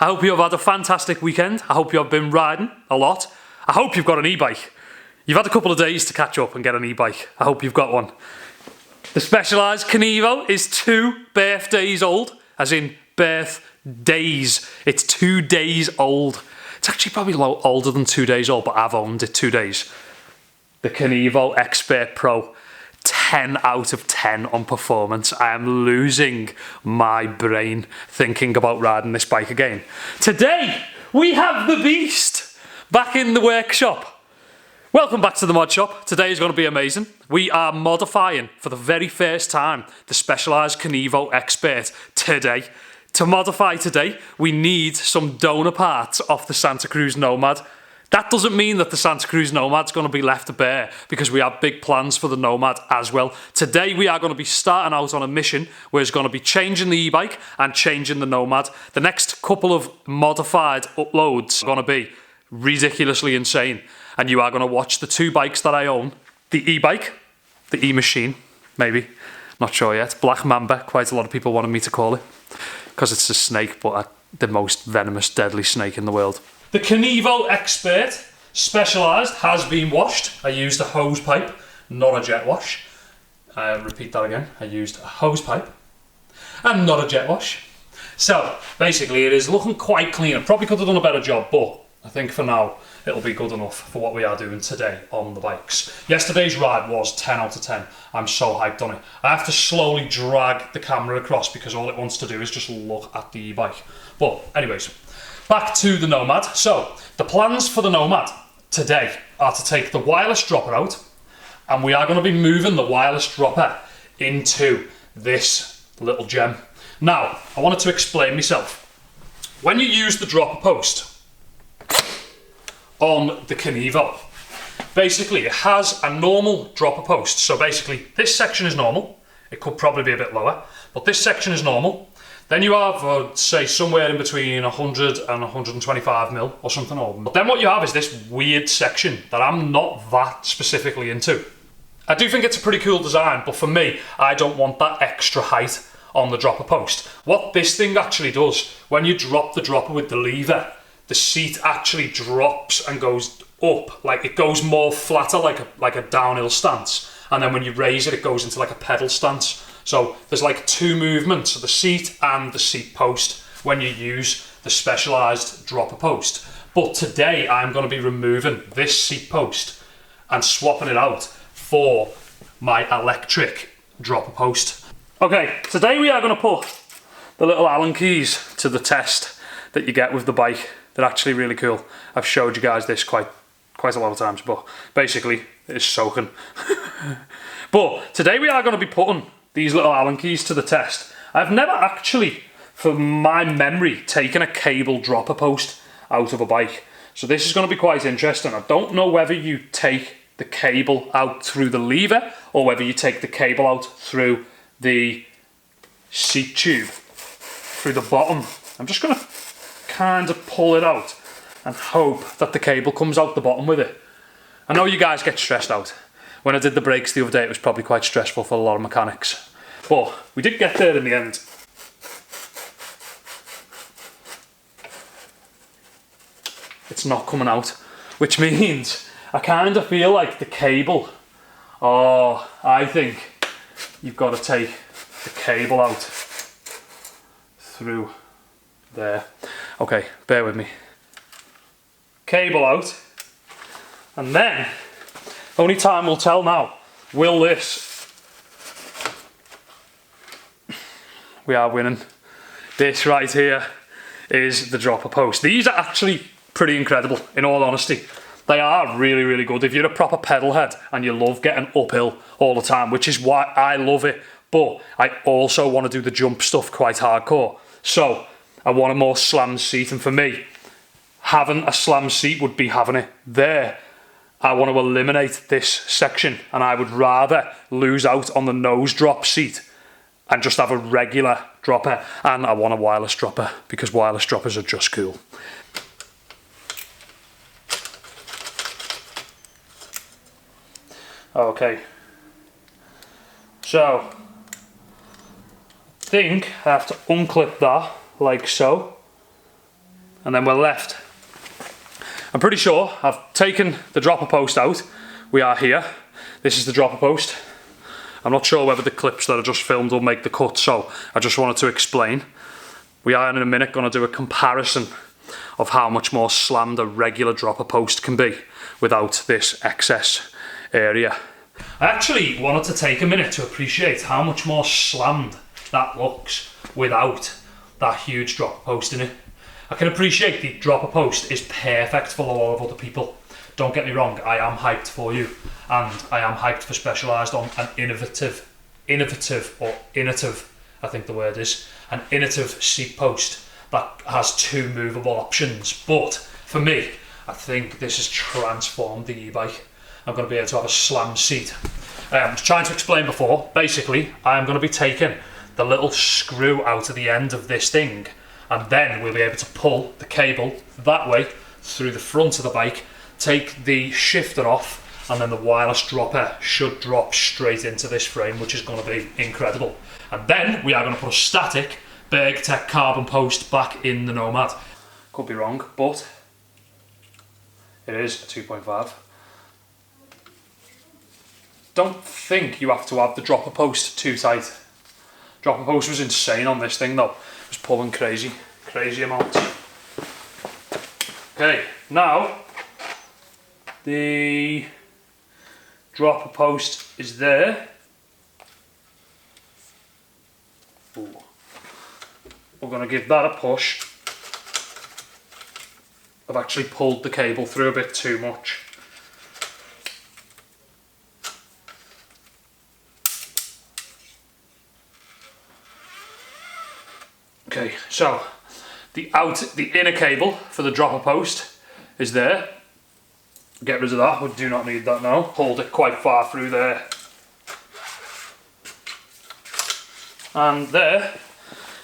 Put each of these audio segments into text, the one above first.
I hope you have had a fantastic weekend. I hope you have been riding a lot. I hope you've got an e-bike. You've had a couple of days to catch up and get an e-bike. I hope you've got one. The Specialized Kenevo is 2 birthdays old, as in birthdays. It's 2 days old. It's actually probably older than 2 days old, but I've owned it 2 days. The Kenevo Expert Pro, 10 out of 10 on performance. I am losing my brain thinking about riding this bike again. Today, we have the beast back in the workshop. Welcome back to the mod shop. Today is going to be amazing. We are modifying for the very first time the Specialized Kenevo Expert today. To modify today, we need some donor parts off the Santa Cruz Nomad. That doesn't mean that the Santa Cruz Nomad's going to be left bare, because we have big plans for the Nomad as well. Today we are going to be starting out on a mission where it's going to be changing the e-bike and changing the Nomad. The next couple of modified uploads are going to be ridiculously insane, and you are going to watch the 2 bikes that I own. The e-bike, the e-machine, maybe, not sure yet. Black Mamba, quite a lot of people wanted me to call it, because it's a snake, but the most venomous, deadly snake in the world. The Kenevo Expert Specialized has been washed. I used a hose pipe, not a jet wash. Repeat that again. I used a hose pipe and not a jet wash. So basically it is looking quite clean. I probably could have done a better job, but I think for now it'll be good enough for what we are doing today on the bikes. Yesterday's ride was 10 out of 10. I'm so hyped on it. I have to slowly drag the camera across because all it wants to do is just look at the e-bike. But anyways, back to the Nomad. So, the plans for the Nomad today are to take the wireless dropper out, and we are going to be moving the wireless dropper into this little gem. Now, I wanted to explain myself. When you use the dropper post on the Kenevo, basically it has a normal dropper post. So basically, this section is normal. It could probably be a bit lower, but this section is normal. Then you have, say, somewhere in between 100 and 125 mil or something. But then what you have is this weird section that I'm not that specifically into. I do think it's a pretty cool design, but for me, I don't want that extra height on the dropper post. What this thing actually does, when you drop the dropper with the lever, the seat actually drops and goes up, like it goes more flatter, like a downhill stance. And then when you raise it, it goes into like a pedal stance. So there's like 2 movements, the seat and the seat post, when you use the Specialized dropper post. But today I'm going to be removing this seat post and swapping it out for my electric dropper post. Okay, today we are going to put the little Allen keys to the test that you get with the bike. They're actually really cool. I've showed you guys this quite a lot of times, but basically it's soaking. But today we are going to be putting these little Allen keys to the test. I've never actually, for my memory, taken a cable dropper post out of a bike. So this is going to be quite interesting. I don't know whether you take the cable out through the lever or whether you take the cable out through the seat tube, through the bottom. I'm just going to kind of pull it out and hope that the cable comes out the bottom with it. I know you guys get stressed out. When I did the brakes the other day, it was probably quite stressful for a lot of mechanics. But we did get there in the end. It's not coming out, which means I kind of feel like the cable, I think you've got to take the cable out through there. Okay, bear with me. Cable out, and then only time will tell now. Will this? We are winning. This right here is the dropper post. These are actually pretty incredible, in all honesty. They are really, really good. If you're a proper pedal head and you love getting uphill all the time, which is why I love it, but I also want to do the jump stuff quite hardcore. So I want a more slammed seat, and for me, having a slammed seat would be having it there. I want to eliminate this section, and I would rather lose out on the nose drop seat and just have a regular dropper. And I want a wireless dropper because wireless droppers are just cool. Okay, so I think I have to unclip that like so, and then we're left. I'm pretty sure I've taken the dropper post out. We are here. This is the dropper post. I'm not sure whether the clips that I just filmed will make the cut, so I just wanted to explain. We are in a minute going to do a comparison of how much more slammed a regular dropper post can be without this excess area. I actually wanted to take a minute to appreciate how much more slammed that looks without that huge dropper post in it. I can appreciate the dropper post is perfect for a lot of other people. Don't get me wrong, I am hyped for you, and I am hyped for Specialized on an innovative, I think the word is, an innovative seat post that has 2 movable options. But for me, I think this has transformed the e-bike. I'm going to be able to have a slam seat. I was trying to explain before, basically, I'm going to be taking the little screw out of the end of this thing, and then we'll be able to pull the cable that way through the front of the bike, take the shifter off, and then the wireless dropper should drop straight into this frame, which is going to be incredible. And then we are going to put a static Bergtech carbon post back in the Nomad. Could be wrong, but it is a 2.5. Don't think you have to have the dropper post too tight. Dropper post was insane on this thing though. It was pulling crazy amounts. Okay, now the dropper post is there. Ooh. We're going to give that a push. I've actually pulled the cable through a bit too much. Okay, so the inner cable for the dropper post is there. Get rid of that, we do not need that now. Hold it quite far through there. And there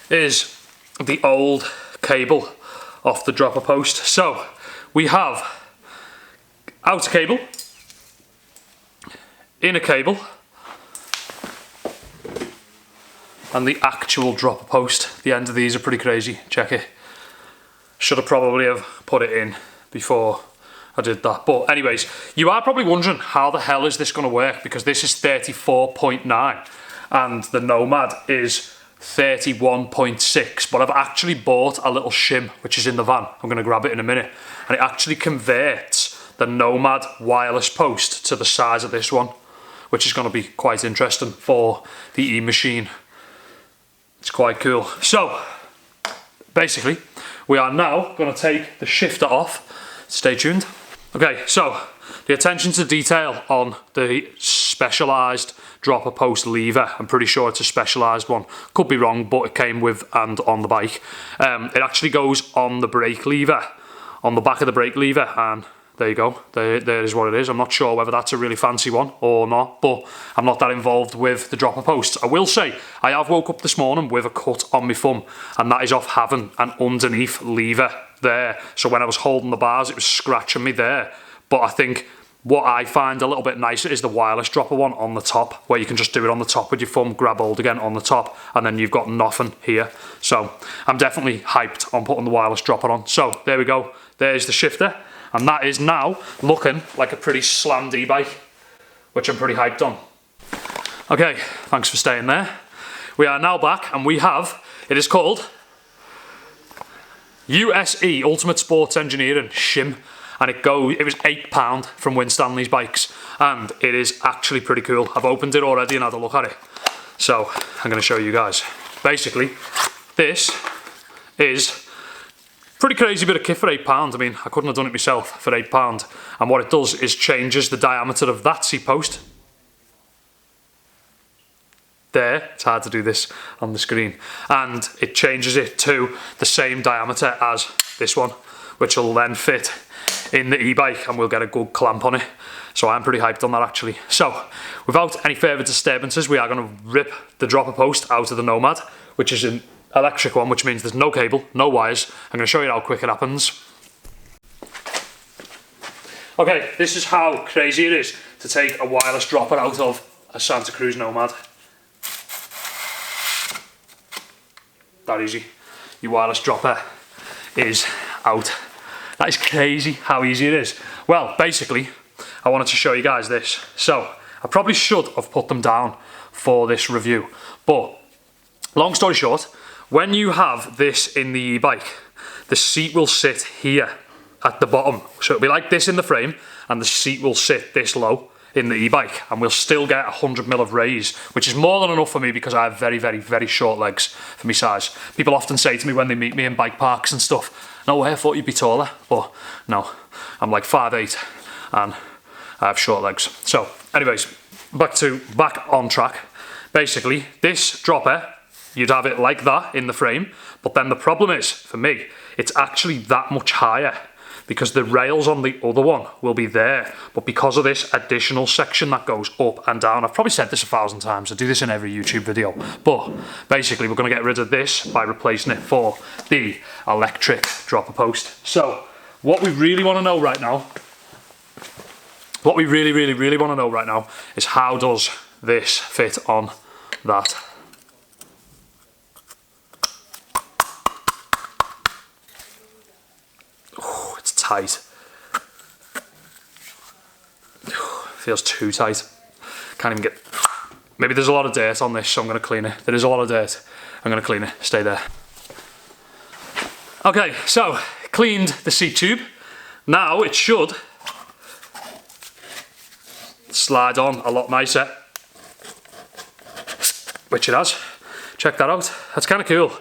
is the old cable off the dropper post. So we have outer cable, inner cable, and the actual dropper post. The end of these are pretty crazy, check it. Should have probably have put it in before I did that. But anyways, you are probably wondering how the hell is this going to work, because this is 34.9 and the Nomad is 31.6, but I've actually bought a little shim which is in the van. I'm going to grab it in a minute, and it actually converts the Nomad wireless post to the size of this one, which is going to be quite interesting for the e-machine. It's quite cool. So basically we are now going to take the shifter off. Stay tuned. Okay, so the attention to detail on the Specialized dropper post lever, I'm pretty sure it's a Specialized one, could be wrong, but it came with and on the bike. It actually goes on the brake lever, on the back of the brake lever, and there you go, there is what it is. I'm not sure whether that's a really fancy one or not, but I'm not that involved with the dropper posts. I will say, I have woke up this morning with a cut on my thumb, and that is off having an underneath lever there. So when I was holding the bars, it was scratching me there. But I think what I find a little bit nicer is the wireless dropper one on the top, where you can just do it on the top with your thumb, grab hold again on the top, and then you've got nothing here. So I'm definitely hyped on putting the wireless dropper on. So there we go, there's the shifter. And that is now looking like a pretty slammed e-bike, which I'm pretty hyped on. Okay, thanks for staying there. We are now back, and we have, it is called USE, Ultimate Sports Engineering shim, and it was £8 from Winstanley's bikes, and it is actually pretty cool. I've opened it already and had a look at it. So I'm going to show you guys. Basically, this is pretty crazy bit of kit for £8. I mean, I couldn't have done it myself for £8. And what it does is changes the diameter of that seat post. There, it's hard to do this on the screen. And it changes it to the same diameter as this one, which will then fit in the e-bike, and we'll get a good clamp on it. So I'm pretty hyped on that actually. So without any further disturbances, we are going to rip the dropper post out of the Nomad, which is an electric one, which means there's no cable, no wires. I'm going to show you how quick it happens. Okay, this is how crazy it is to take a wireless dropper out of a Santa Cruz Nomad. That easy. Your wireless dropper is out. That is crazy how easy it is. Well, basically, I wanted to show you guys this. So, I probably should have put them down for this review. But, long story short, when you have this in the e-bike, the seat will sit here at the bottom. So it'll be like this in the frame, and the seat will sit this low in the e-bike, and we'll still get 100mm of raise, which is more than enough for me because I have very, very, very short legs for my size. People often say to me when they meet me in bike parks and stuff, no way, I thought you'd be taller. But no, I'm like 5'8", and I have short legs. So anyways, back on track. Basically, this dropper, you'd have it like that in the frame, but then the problem is, for me, it's actually that much higher because the rails on the other one will be there, but because of this additional section that goes up and down, I've probably said this 1,000 times, I do this in every YouTube video, but basically we're going to get rid of this by replacing it for the electric dropper post. So, what we really want to know right now, what we really want to know right now is how does this fit on that. Tight. Feels too tight. Can't even get... Maybe there's a lot of dirt on this, so I'm going to clean it. There is a lot of dirt. I'm going to clean it. Stay there. Okay, so cleaned the seat tube. Now it should slide on a lot nicer, which it has. Check that out. That's kind of cool.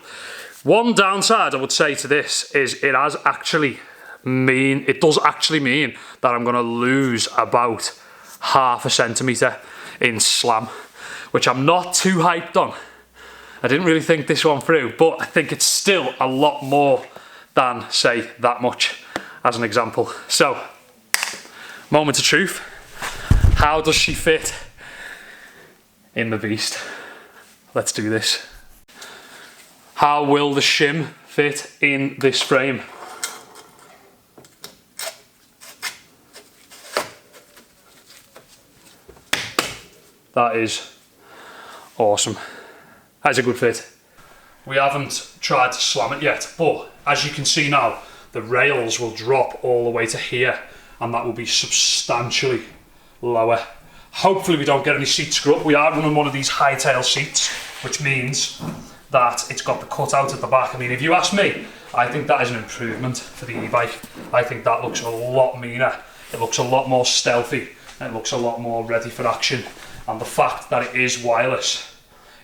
One downside I would say to this is it does actually mean that I'm going to lose about 0.5 centimetre in slam, which I'm not too hyped on. I didn't really think this one through, but I think it's still a lot more than, say, that much, as an example. So, moment of truth. How does she fit in the beast? Let's do this. How will the shim fit in this frame? That is awesome. That's a good fit. We haven't tried to slam it yet, but as you can see now, the rails will drop all the way to here, and that will be substantially lower. Hopefully we don't get any seat screw up. We are running one of these high tail seats, which means that it's got the cutout at the back. I mean, if you ask me, I think that is an improvement for the e-bike. I think that looks a lot meaner. It looks a lot more stealthy, and it looks a lot more ready for action. And the fact that it is wireless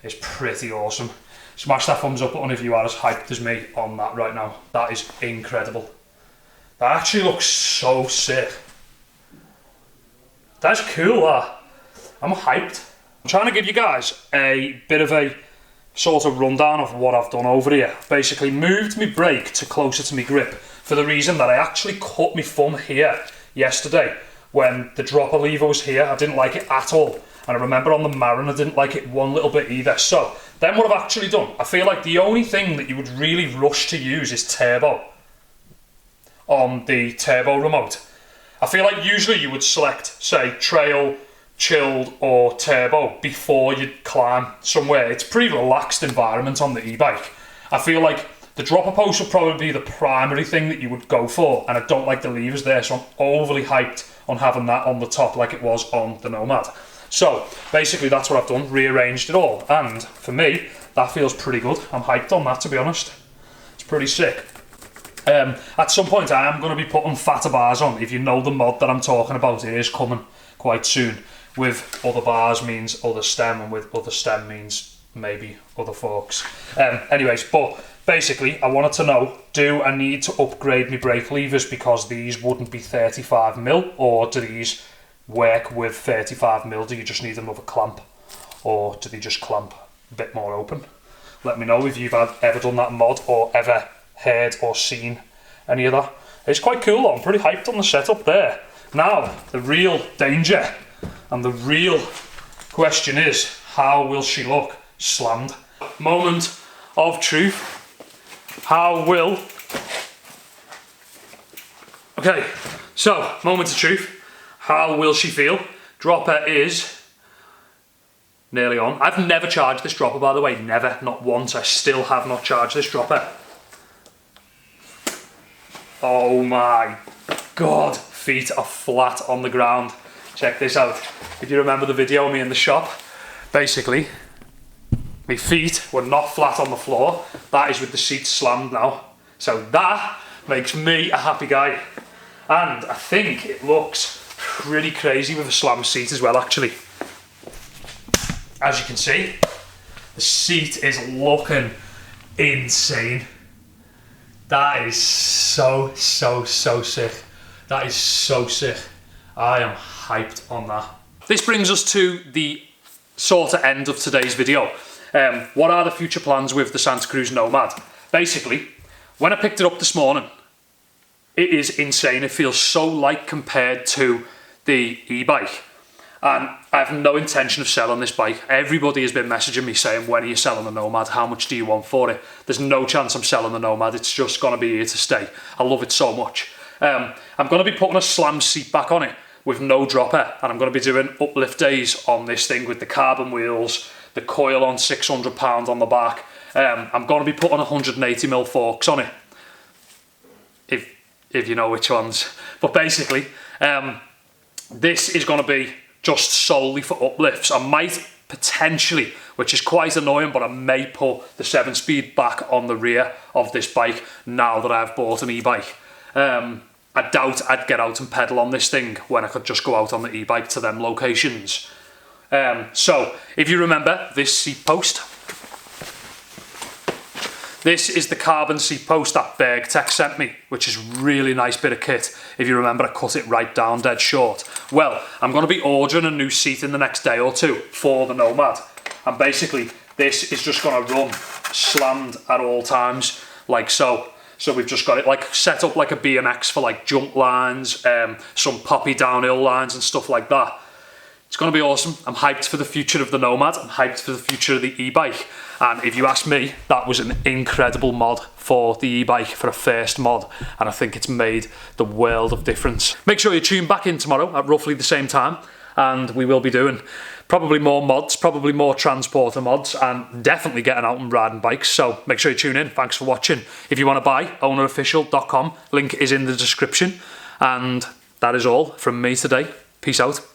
is pretty awesome. Smash that thumbs up button if you are as hyped as me on that right now. That is incredible. That actually looks so sick. That's cool, that. I'm hyped. I'm trying to give you guys a bit of a sort of rundown of what I've done over here. Basically moved my brake to closer to my grip for the reason that I actually cut my thumb here yesterday when the dropper lever was here. I didn't like it at all. And I remember on the Marin, I didn't like it one little bit either. So, then what I've actually done, I feel like the only thing that you would really rush to use is turbo on the turbo remote. I feel like usually you would select, say, trail, chilled or turbo before you climb somewhere. It's a pretty relaxed environment on the e-bike. I feel like the dropper post would probably be the primary thing that you would go for, and I don't like the levers there, so I'm overly hyped on having that on the top like it was on the Nomad. So, basically that's what I've done, rearranged it all, and for me, that feels pretty good. I'm hyped on that, to be honest. It's pretty sick. At some point I am going to be putting fatter bars on. If you know the mod that I'm talking about, it is coming quite soon. With other bars means other stem, and with other stem means maybe other forks. Anyways, but basically I wanted to know, do I need to upgrade my brake levers because these wouldn't be 35mm, or do these work with 35mm? Do you just need another clamp, or do they just clamp a bit more open? Let me know if you've ever done that mod or ever heard or seen any of that. It's quite cool though. I'm pretty hyped on the setup there. Now, the real danger and the real question is, how will she look slammed? Moment of truth. How will... Okay, so, moment of truth. How will she feel? Dropper is nearly on. I've never charged this dropper, by the way. Never, not once. I still have not charged this dropper. Oh my God, feet are flat on the ground. Check this out. If you remember the video of me in the shop, basically, my feet were not flat on the floor. That is with the seat slammed now. So that makes me a happy guy. And I think it looks pretty crazy with a slam seat as well, actually. As you can see, the seat is looking insane. That is so sick. That is so sick. I am hyped on that. This brings us to the sort of end of today's video. What are the future plans with the Santa Cruz Nomad? Basically, when I picked it up this morning, it is insane. It feels so light compared to the e-bike. And I have no intention of selling this bike. Everybody has been messaging me saying, when are you selling the Nomad? How much do you want for it? There's no chance I'm selling the Nomad. It's just going to be here to stay. I love it so much. I'm going to be putting a SRAM seat back on it with no dropper. And I'm going to be doing uplift days on this thing with the carbon wheels, the coil on 600 pounds on the back. I'm going to be putting 180mm forks on it. If you know which ones. But basically, this is going to be just solely for uplifts. I might potentially, which is quite annoying, but I may put the 7-speed back on the rear of this bike now that I've bought an e-bike. I doubt I'd get out and pedal on this thing when I could just go out on the e-bike to them locations. So, if you remember this seat post, this is the carbon seat post that Bergtech sent me, which is a really nice bit of kit. If you remember, I cut it right down dead short. Well, I'm going to be ordering a new seat in the next day or two for the Nomad. And basically, this is just going to run slammed at all times, like so. So we've just got it like set up like a BMX for like jump lines, some poppy downhill lines and stuff like that. It's going to be awesome. I'm hyped for the future of the Nomad. I'm hyped for the future of the e-bike. And if you ask me, that was an incredible mod for the e-bike, for a first mod. And I think it's made the world of difference. Make sure you tune back in tomorrow at roughly the same time. And we will be doing probably more mods, probably more transporter mods, and definitely getting out and riding bikes. So make sure you tune in. Thanks for watching. If you want to buy, ownerofficial.com. Link is in the description. And that is all from me today. Peace out.